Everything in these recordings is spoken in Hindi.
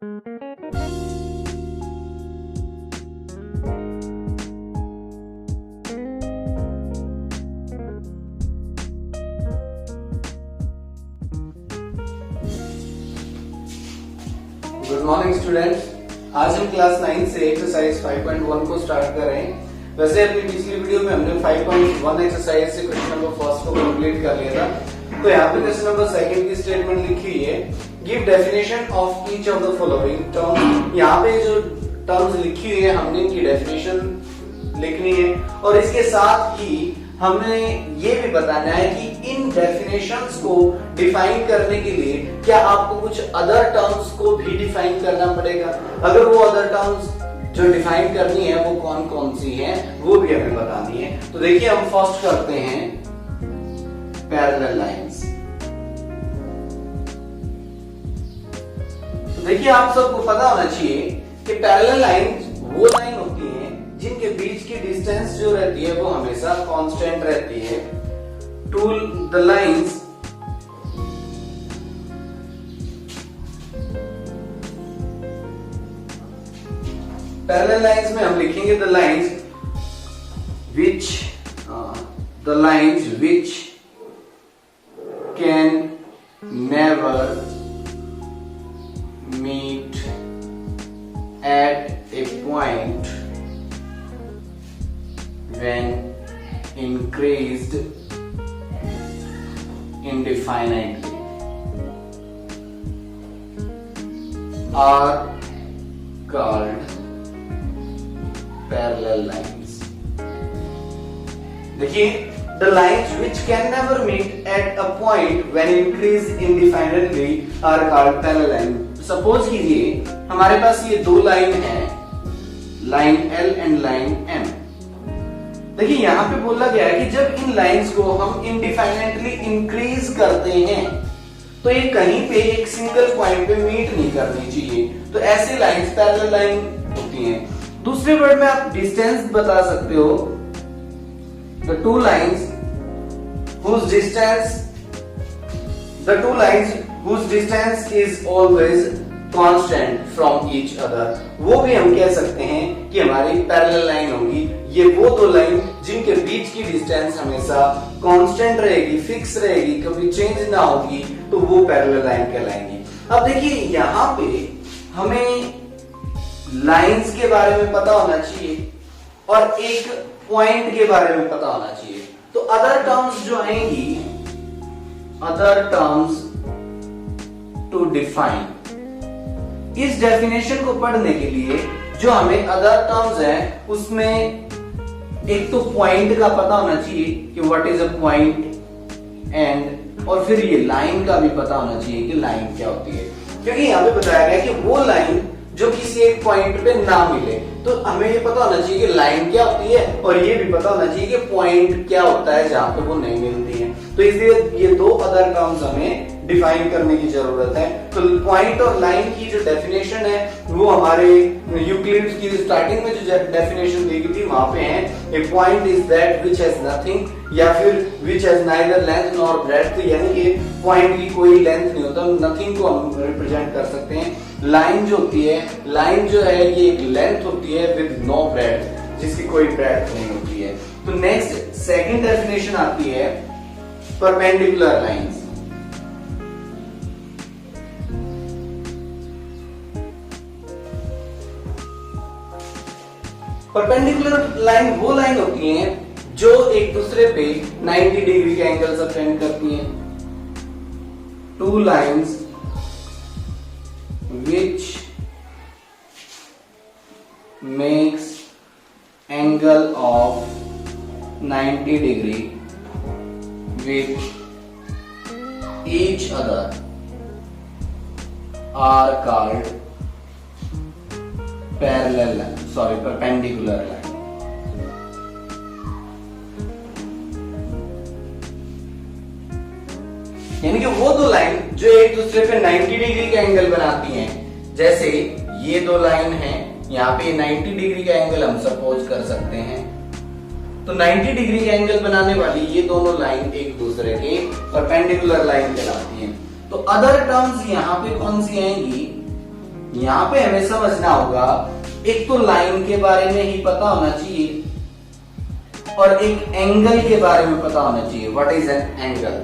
गुड मॉर्निंग स्टूडेंट्स, आज हम क्लास 9 से एक्सरसाइज 5.1 को स्टार्ट कर रहे हैं। वैसे अपनी पिछली वीडियो में हमने 5.1 एक्सरसाइज से क्वेश्चन नंबर फर्स्ट को कंप्लीट कर लिया था। तो यहाँ पे क्वेश्चन नंबर सेकंड की स्टेटमेंट लिखी हुई है, give definition of each of the following term. यहाँ पे जो टर्म्स लिखी हुई है हमने इनकी डेफिनेशन लिखनी है और इसके साथ ही हमें ये भी बताना है कि इन डेफिनेशंस को डिफाइन करने के लिए क्या आपको कुछ अदर टर्म्स को भी डिफाइन करना पड़ेगा। अगर वो अदर टर्म्स जो डिफाइन करनी है वो कौन कौन सी हैं वो भी हमें बतानी है। तो देखिए हम फर्स्ट करते हैं पैरेलल लाइंस। तो देखिए आप सबको पता होना चाहिए कि पैरेलल लाइंस वो लाइन होती है जिनके बीच की डिस्टेंस जो रहती है वो हमेशा कांस्टेंट रहती है। Two the lines parallel lines में हम लिखेंगे the lines which can never meet at a point when increased indefinitely are called parallel lines। देखिए the lines which can never meet at a point when increased indefinitely are called parallel lines। Suppose कीजिए हमारे पास ये दो लाइन है, line L and line M। देखिए यहाँ पे बोला गया है कि जब इन लाइंस को हम इनडिफाइनेटली इंक्रीज करते हैं तो ये कहीं पे एक सिंगल पॉइंट पे मीट नहीं करनी चाहिए, तो ऐसे लाइंस पैरेलल लाइन होती हैं। दूसरे वर्ड में आप डिस्टेंस बता सकते हो, the two lines whose distance is always constant from each other, वो भी हम कह सकते हैं कि हमारी पैरेलल लाइन होगी। ये वो दो लाइन जिनके बीच की डिस्टेंस हमेशा कांस्टेंट रहेगी, फिक्स रहेगी, कभी चेंज ना होगी, तो वो पैरेलल लाइन कहलाएंगी। अब देखिए यहाँ पे हमें लाइंस के बारे में पता होना चाहिए और एक पॉइंट के बारे में पता होना चाहिए। तो अदर टर्म्स जो आएंगी, अदर टर्म्स टू डिफाइन, इस डेफिनेशन को पढ़ने के लिए जो हमें अदर टर्म्स है उसमें एक तो पॉइंट का पता होना चाहिए कि what is a point and, और फिर ये लाइन का भी पता होना चाहिए कि लाइन क्या होती है। क्योंकि यहाँ पे बताया गया कि वो लाइन जो किसी एक पॉइंट पे ना मिले, तो हमें ये पता होना चाहिए कि लाइन क्या होती है और ये भी पता होना चाहिए कि पॉइंट क्या होता है जहां पे वो नहीं मिलती है। तो इसलिए ये दो अदर टर्म्स हमें डिफाइन करने की जरूरत है। तो पॉइंट और लाइन की जो डेफिनेशन है वो हमारे यूक्लिड्स की स्टार्टिंग में जो डेफिनेशन दी गई थी वहां पे है, a point is that which has nothing, या फिर which has neither length nor breadth, यानी कि पॉइंट की कोई लेंथ नहीं होता, नथिंग को हम रिप्रेजेंट कर सकते हैं। लाइन जो होती है, लाइन जो है ये एक लेंथ होती है विद नो ब्रेड्थ, जिसकी कोई ब्रेड्थ नहीं होती है। तो नेक्स्ट सेकंड डेफिनेशन आती है परपेंडिकुलर लाइंस। परपेंडिकुलर लाइन वो लाइन होती हैं जो एक दूसरे पे 90 डिग्री के एंगल से फ्रेंड करती हैं। Two lines which makes angle of 90 degree with each other are called perpendicular line। यानी कि वो दो लाइन जो एक दूसरे पे 90 डिग्री का एंगल बनाती हैं। जैसे ये दो लाइन हैं, यहाँ पे 90 डिग्री का एंगल हम सपोज कर सकते हैं, तो 90 डिग्री का एंगल बनाने वाली ये दोनों लाइन एक दूसरे के परपेंडिकुलर लाइन कहलाती हैं। तो अदर टर्म्स यहाँ पे कौन सी आएंगी, यहां पे हमें समझना होगा, एक तो लाइन के बारे में ही पता होना चाहिए और एक एंगल के बारे में पता होना चाहिए, व्हाट इज एन एंगल।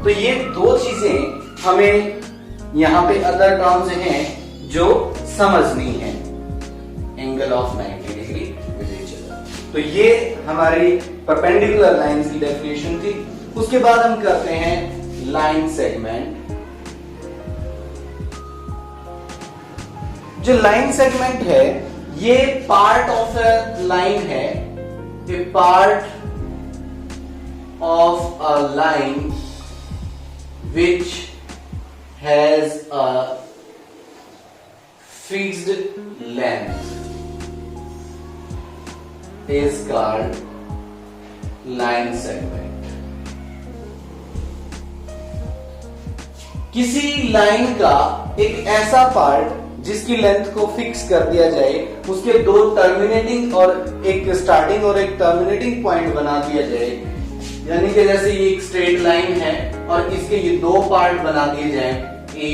तो ये दो चीजें हमें यहाँ पे अदर टर्म्स हैं जो समझनी है, angle of 90 degree with each other. तो ये हमारी परपेंडिकुलर लाइंस की डेफिनेशन थी। उसके बाद हम करते हैं लाइन सेगमेंट। जो लाइन सेगमेंट है ये पार्ट ऑफ अ लाइन है, a part of a line which has a fixed length is called line segment। किसी लाइन का एक ऐसा पार्ट जिसकी लेंथ को फिक्स कर दिया जाए, उसके दो टर्मिनेटिंग और एक स्टार्टिंग और एक टर्मिनेटिंग पॉइंट बना दिया जाए, यानी कि जैसे ये एक स्ट्रेट लाइन है और इसके ये दो पार्ट बना दिए जाए ए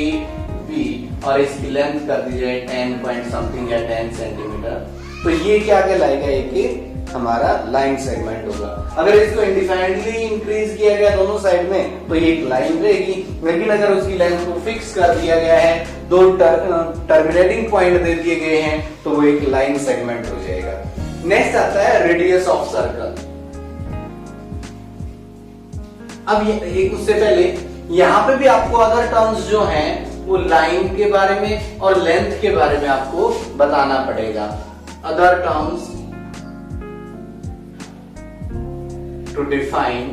बी और इसकी लेंथ कर दी जाए 10 पॉइंट समथिंग या 10 सेंटीमीटर, तो ये क्या कहलाएगा, एक हमारा लाइन सेगमेंट होगा। अगर इसको इंडिफाइनेटली इंक्रीज किया गया दोनों साइड में तो ये एक लाइन रहेगी, लेकिन अगर उसकी लेंथ को फिक्स कर दिया गया है, दो टर्मिनेटिंग पॉइंट दे दिए गए हैं, तो वो एक लाइन सेगमेंट हो जाएगा। नेक्स्ट आता है रेडियस ऑफ सर्कल। अब ये उससे पहले यहां पे भी आपको अदर टर्म्स जो हैं वो लाइन के बारे में और लेंथ के बारे में आपको बताना पड़ेगा। Other terms to define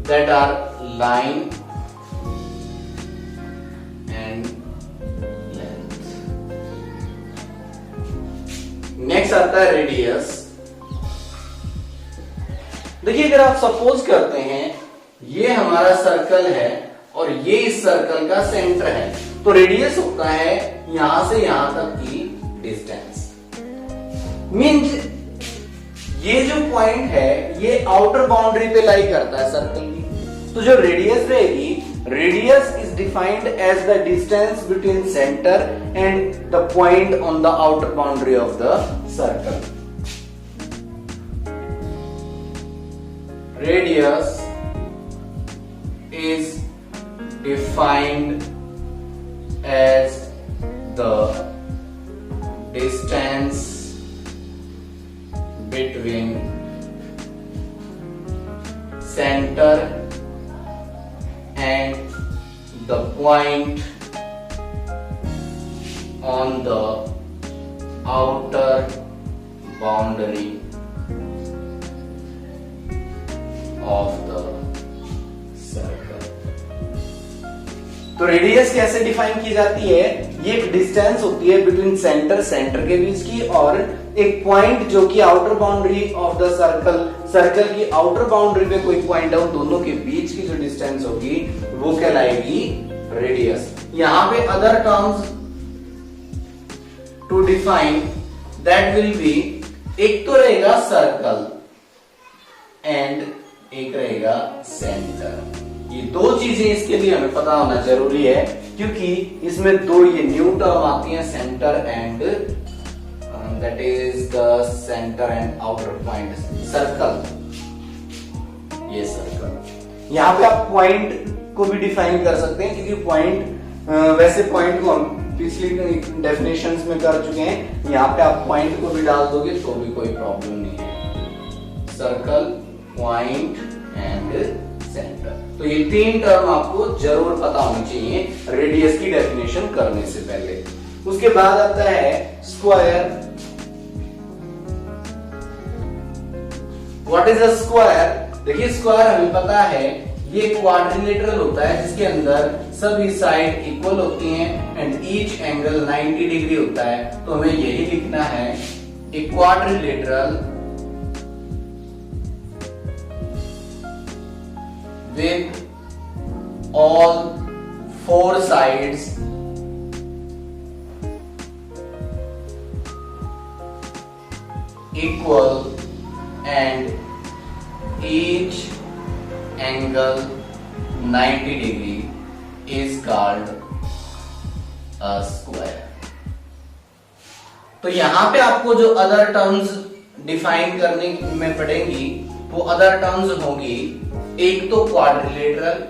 that are line and length. Next आता है रेडियस। देखिए अगर आप सपोज करते हैं ये हमारा सर्कल है और ये इस सर्कल का सेंटर है, तो रेडियस होता है यहां से यहां तक की डिस्टेंस। मींस ये जो पॉइंट है ये आउटर बाउंड्री पे लाई करता है सर्कल की, तो जो रेडियस रहेगी, radius is defined as the distance between centre and the point on the outer boundary of the circle. Radius is defined as the distance between center and the point on the outer boundary of the circle। तो रेडियस कैसे डिफाइन की जाती है, ये एक डिस्टेंस होती है बिटवीन सेंटर के बीच की और एक पॉइंट जो कि outer boundary of the circle की आउटर बाउंड्री पे कोई पॉइंट है, उन दोनों के बीच की जो डिस्टेंस होगी वो कहलाएगी रेडियस। यहां पे other terms to define that will be, एक तो रहेगा सर्कल एंड एक रहेगा सेंटर। ये दो चीजें इसके लिए हमें पता होना जरूरी है, क्योंकि इसमें दो ये न्यू टर्म आती है, centre and that is the centre and outer point circle. ये सर्कल, यहाँ पे आप पॉइंट को भी डिफाइन कर सकते हैं, क्योंकि पॉइंट वैसे पॉइंट को हम पिछली डेफिनेशंस में कर चुके हैं, यहाँ पे आप पॉइंट को भी डाल दोगे तो भी कोई प्रॉब्लम नहीं है। सर्कल, पॉइंट एंड सेंटर, तो ये तीन टर्म आपको जरूर पता होनी चाहिए रेडियस की डेफिनेशन करने से पहले। उसके बाद आता है square. What is a square? देखिए स्क्वायर हमें पता है ये क्वाड्रिलेटरल होता है जिसके अंदर सभी साइड इक्वल होती हैं एंड ईच एंगल 90 डिग्री होता है। तो हमें यही लिखना है, a quadrilateral with all four sides equal and each angle 90 degree is called square. तो यहां पे आपको जो अदर टर्म्स डिफाइन करने में पड़ेंगी वो अदर टर्म्स होंगी, एक तो क्वाड्रिलेटरल,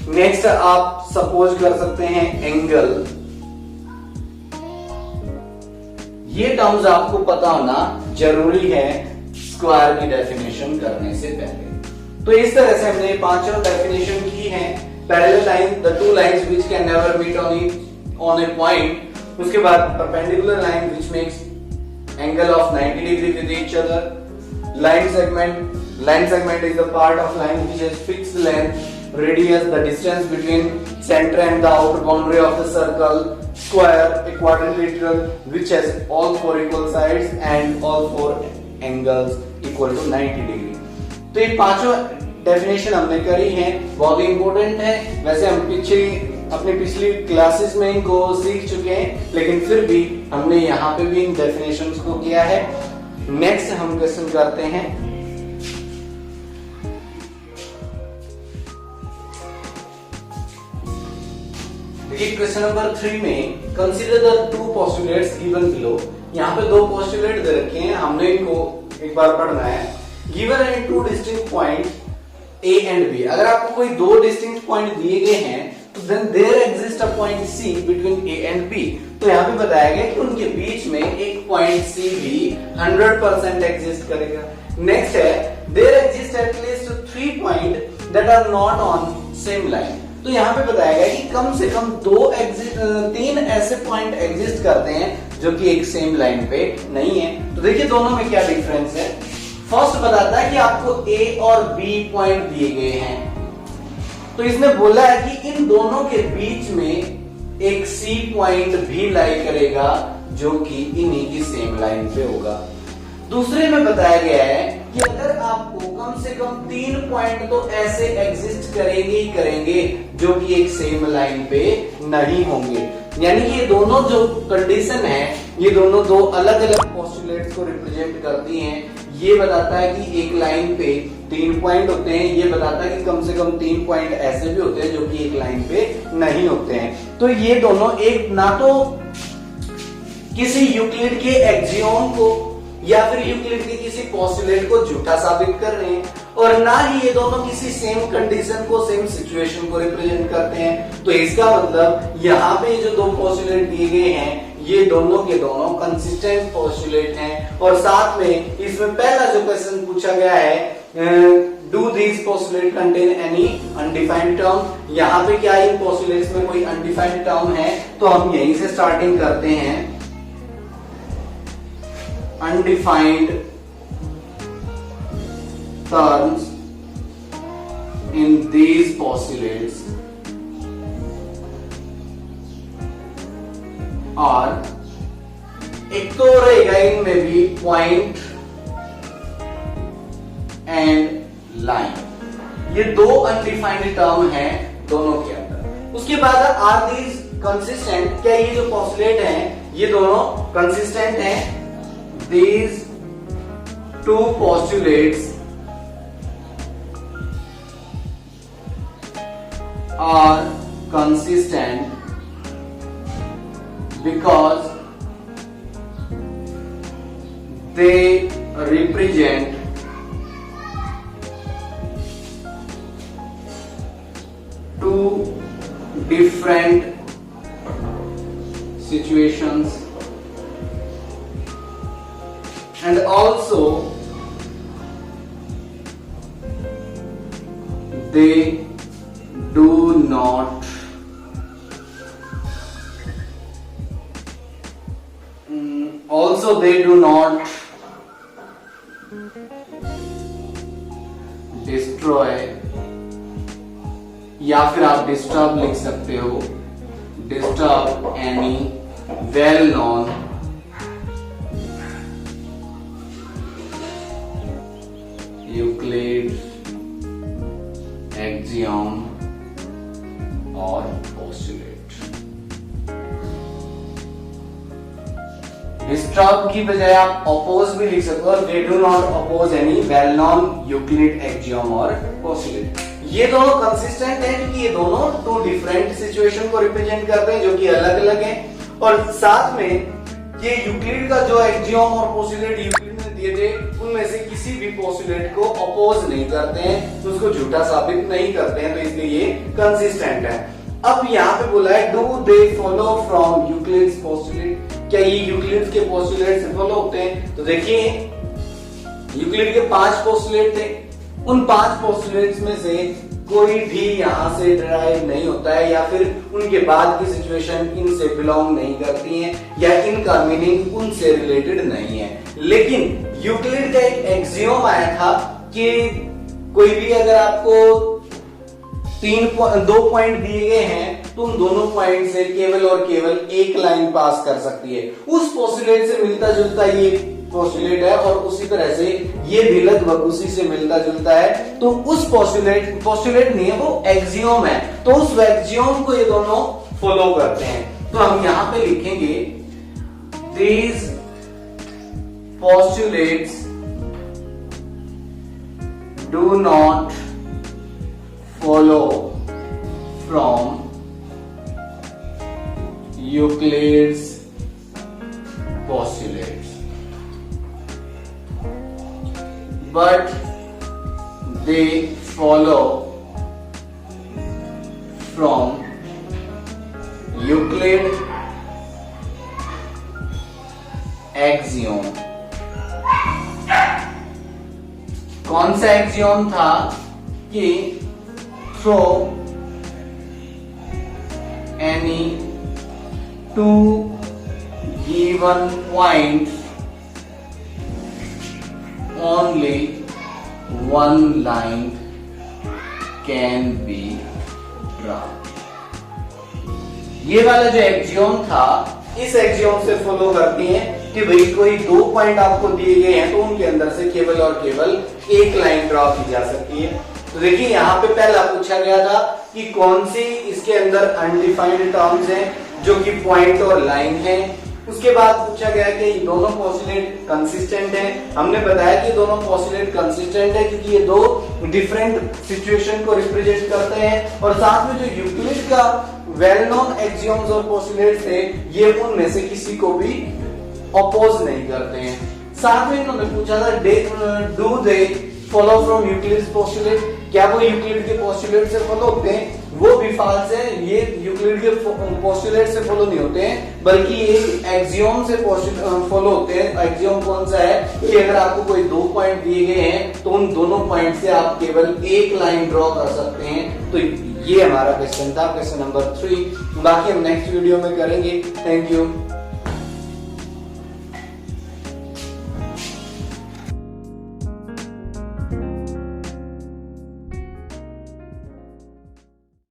नेक्स्ट आप सपोज कर सकते हैं एंगल। ये टर्म्स आपको पता होना जरूरी है स्क्वायर की डेफिनेशन करने से पहले। तो इस तरह से हमने पांचों डेफिनेशन की है। Parallel line, the two lines which can never meet on a point. उसके बाद perpendicular line which makes angle of 90 degree with each other. Line segment is the part of line which has fixed length, radius, the distance between center and the outer boundary of the circle. Square, a quadrilateral which has all four equal sides and all four angles equal to 90 degree. तो ये पांचों डेफिनेशन हमने करी है, बहुत ही इंपॉर्टेंट है। वैसे हम अपने पिछली क्लासेस में इनको सीख चुके हैं, लेकिन फिर भी हमने यहाँ पे भी इन डेफिनेशंस को किया है। नेक्स्ट हम क्वेश्चन करते हैं। क्वेश्चन नंबर 3 में consider the two postulates given below. यहाँ पे दो पोस्टुलेट दे रखे हैं, हमने इनको एक बार पढ़ना है। Given at two distinct point A and B. अगर आपको कोई दो डिस्टिंक्ट पॉइंट दिए गए हैं तो then there exist a point C between A and B. तो यहाँ पे बताया गया कि उनके बीच में एक पॉइंट सी भी 100% एग्जिस्ट करेगा। नेक्स्ट है there exist at least 3 point that are not on same line. तो यहाँ पे बताया गया कि कम से कम तीन ऐसे पॉइंट एग्जिस्ट करते हैं जो कि एक सेम लाइन पे नहीं है। तो देखिए दोनों में क्या डिफरेंस है। फर्स्ट बताता है कि आपको ए और बी पॉइंट दिए गए हैं, तो इसने बोला है कि इन दोनों के बीच में एक सी पॉइंट भी लाई करेगा जो कि इन्हीं की सेम लाइन पे होगा। दूसरे में बताया गया है कि अगर आपको कम से कम 3 पॉइंट तो ऐसे एग्जिस्ट करेंगे ही करेंगे जो कि एक सेम लाइन पे नहीं होंगे। यानी कि ये दोनों जो कंडीशन है, ये दोनों दो अलग अलग पोस्टुलेट्स को रिप्रेजेंट करती हैं। ये बताता है कि एक लाइन पे 3 पॉइंट होते हैं, ये बताता है कि कम से कम 3 पॉइंट ऐसे भी होते हैं जो कि एक लाइन पे नहीं होते हैं। तो ये दोनों एक ना तो किसी यूक्लिड के एक्सियोम को या फिर यूक्लिड के किसी पोस्टुलेट को झूठा साबित कर रहे हैं, और ना ही ये दोनों किसी सेम कंडीशन को, सेम सिचुएशन को रिप्रेजेंट करते हैं। तो इसका मतलब यहाँ पे जो दो पोस्टुलेट दिए गए हैं ये दोनों के दोनों कंसिस्टेंट पोस्टुलेट हैं। और साथ में इसमें पहला जो क्वेश्चन पूछा गया है, do these postulate contain any undefined term. यहाँ पे क्या इन पोस्टुलेट्स में कोई अनडिफाइंड टर्म है? तो हम यहीं से स्टार्टिंग करते हैं। Undefined terms in these postulates are, एक तो रहेगा इनमें भी पॉइंट एंड लाइन। ये दो अनडिफाइंड टर्म है दोनों के अंदर। उसके बाद आर दीज कंसिस्टेंट, क्या ये जो पोस्टुलेट हैं ये दोनों कंसिस्टेंट हैं? These two postulates are consistent because they represent two different situations, and also they do not destroy, या फिर आप डिस्टर्ब लिख सकते हो, disturb any well known Euclid axiom और पोस्टुलेट। डिस्टर्ब की बजाय आप अपोज भी लिख सकते हो, they do not oppose any well known Euclid axiom और पोस्टुलेट। ये दोनों कंसिस्टेंट हैं क्योंकि ये दोनों टू डिफरेंट सिचुएशन को रिप्रेजेंट करते हैं जो कि अलग अलग हैं। और साथ में ये यूक्लिड का जो एक्सियोम और पोस्टुलेट यूक्लिड ने दिए थे उनमें से किसी भी पोस्टुलेट को अपोज नहीं करते हैं, तो उसको झूठा साबित नहीं करते हैं, तो इसलिए ये कंसिस्टेंट है। अब यहाँ पे बोला है do they follow from Euclid's postulate, क्या ये यूक्लिड के पोस्टुलेट से फॉलो होते हैं? तो देखिए यूक्लिड के 5 पोस्टुलेट थे, उन 5 पोस्टुलेट्स में से कोई भी यहां से डिराइव नहीं होता है या फिर उनके बाद की सिचुएशन इनसे बिलोंग नहीं करती है या इनका मीनिंग उनसे रिलेटेड नहीं है। लेकिन यूक्लिड का एक एक्सियोम आया था कि कोई भी अगर आपको 2 पॉइंट दिए गए हैं तो उन दोनों पॉइंट से केवल और केवल एक लाइन पास कर सकती है। उस पोस्टुलेट से मिलता जुलता ये पोस्टुलेट है और उसी तरह से ये भी लगभग उसी से मिलता जुलता है, तो उस पोस्टुलेट नहीं है, वो एक्सियोम है, तो उस एक्सियोम को ये दोनों फॉलो करते हैं। तो हम यहां पे लिखेंगे these postulates do not follow from Euclid's postulates, but they follow from Euclid axiom। कौन सा एक्सियोम था कि throw any two given points only one line can be drawn। ये वाला जो एक्सियोम था इस एक्सियोम से फॉलो करती है कि भाई कोई 2 पॉइंट आपको दिए गए हैं तो उनके अंदर से केवल और केवल एक लाइन ड्रॉ की जा सकती है। तो देखिए यहाँ पे पहला पूछा गया था कि कौन सी इसके अंदर अनडिफाइंड टर्म्स हैं जो कि पॉइंट और लाइन है। उसके बाद पूछा गया कि ये दोनों पोस्टुलेट कंसिस्टेंट हैं। हमने बताया कि दोनों पोस्टुलेट कंसिस्टेंट है क्योंकि ये दो डिफरेंट सिचुएशन को रिप्रेजेंट करते हैं और साथ में जो यूक्लिड का वेल नोन एक्सियोम्स और पोस्टुलेट्स थे ये उनमें से किसी को भी अपोज नहीं करते हैं। साथ में इन्होंने पूछा था do they follow from Euclid's postulate, क्या वो यूक्लिड के पोस्टुलेट से फॉलो होते हैं? वो भी फॉल्स है, ये यूक्लिड के पोस्टुलेट से फॉलो नहीं होते हैं बल्कि ये एक्सियोम से फॉलो होते हैं। एक्सियोम कौन सा है कि अगर आपको कोई 2 पॉइंट दिए गए हैं तो उन दोनों पॉइंट से आप केवल एक लाइन ड्रॉ कर सकते हैं। तो ये हमारा क्वेश्चन था, क्वेश्चन नंबर 3। बाकी हम नेक्स्ट वीडियो में करेंगे। Thank you.